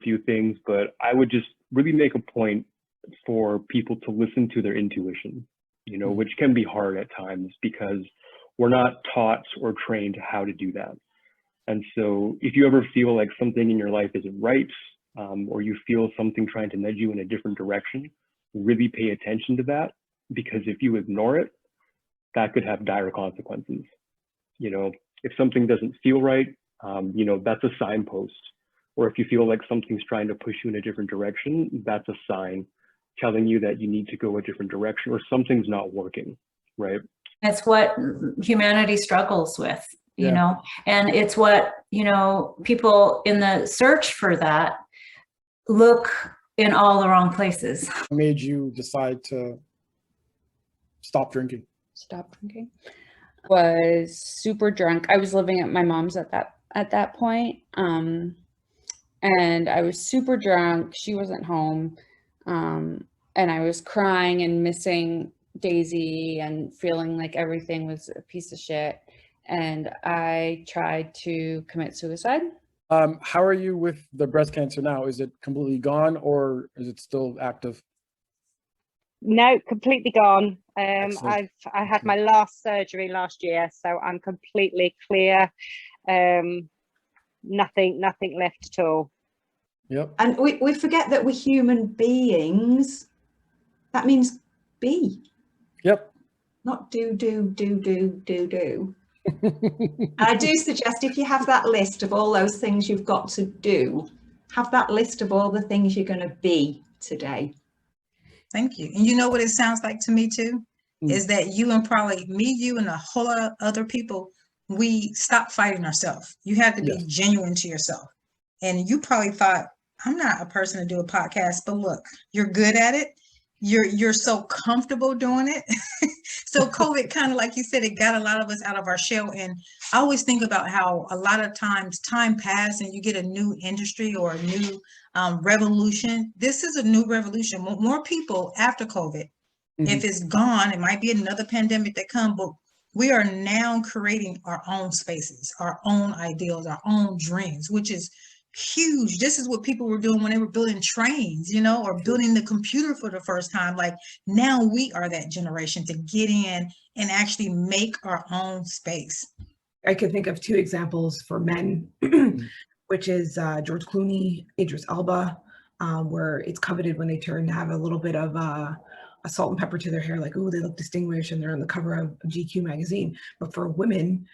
few things, but I would just really make a point for people to listen to their intuition, which can be hard at times because we're not taught or trained how to do that. And so if you ever feel like something in your life isn't right, or you feel something trying to nudge you in a different direction, really pay attention to that, because if you ignore it, that could have dire consequences. If something doesn't feel right, that's a signpost. Or if you feel like something's trying to push you in a different direction, that's a sign telling you that you need to go a different direction or something's not working, right? It's what humanity struggles with, and it's what, people in the search for that look in all the wrong places. What made you decide to stop drinking? Stop drinking. Was super drunk. I was living at my mom's at that point. And I was super drunk. She wasn't home. And I was crying and missing Daisy and feeling like everything was a piece of shit. And I tried to commit suicide. How are you with the breast cancer now? Is it completely gone or is it still active? No, completely gone. I had my last surgery last year, so I'm completely clear. Nothing left at all. Yep. And we forget that we're human beings. That means be. Yep. Not do. And I do suggest, if you have that list of all those things you've got to do, have that list of all the things you're going to be today. Thank you. And you know what it sounds like to me too? Is that you and probably me, you and a whole lot of other people, we stopped fighting ourselves. You have to be genuine to yourself. And you probably thought, I'm not a person to do a podcast, but look, you're good at it. You're so comfortable doing it. So COVID kind of, like you said, it got a lot of us out of our shell. And I always think about how a lot of times time passed and you get a new industry or a new revolution. This is a new revolution. More people after COVID. If it's gone, it might be another pandemic that comes, but we are now creating our own spaces, our own ideals, our own dreams, which is huge. This is what people were doing when they were building trains, or building the computer for the first time. Like now we are that generation to get in and actually make our own space. I could think of two examples for men, which is George Clooney, Idris Elba, where it's coveted when they turn to have a little bit of a salt and pepper to their hair, like, oh, they look distinguished and they're on the cover of GQ magazine. But for women,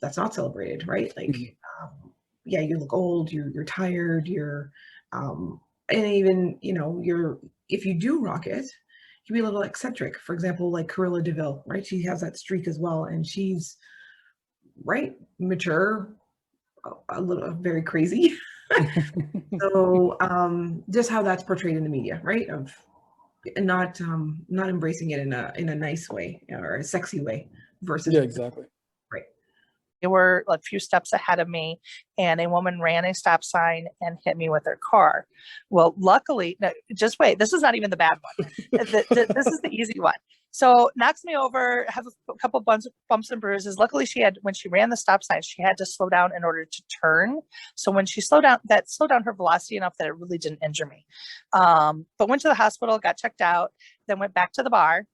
that's not celebrated, right? Like, yeah, you look old, you're tired, and even, if you do rock it, you can be a little eccentric. For example, like Cruella de Vil, right? She has that streak as well, and she's, right, mature, a little very crazy. So just how that's portrayed in the media, right? And not embracing it in a nice way or a sexy way versus exactly. Right. They were a few steps ahead of me, and a woman ran a stop sign and hit me with her car. Well, luckily, no, just wait, this is not even the bad one. This is the easy one. So knocks me over, have a couple bumps and bruises. Luckily, when she ran the stop sign, she had to slow down in order to turn. So when she slowed down, that slowed down her velocity enough that it really didn't injure me. But went to the hospital, got checked out, then went back to the bar.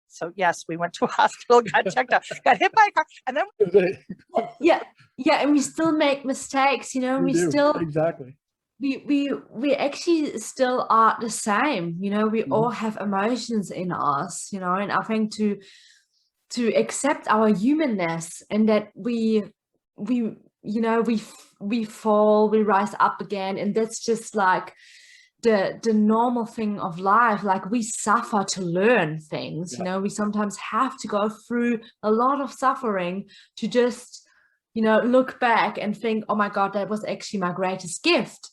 So yes, we went to a hospital, got checked out, got hit by a car, and then yeah, and we still make mistakes, we still exactly. We actually still are the same, we all have emotions in us, and I think to accept our humanness and that we fall, we rise up again, and that's just like the normal thing of life. Like, we suffer to learn things, we sometimes have to go through a lot of suffering to just look back and think, oh my God, that was actually my greatest gift.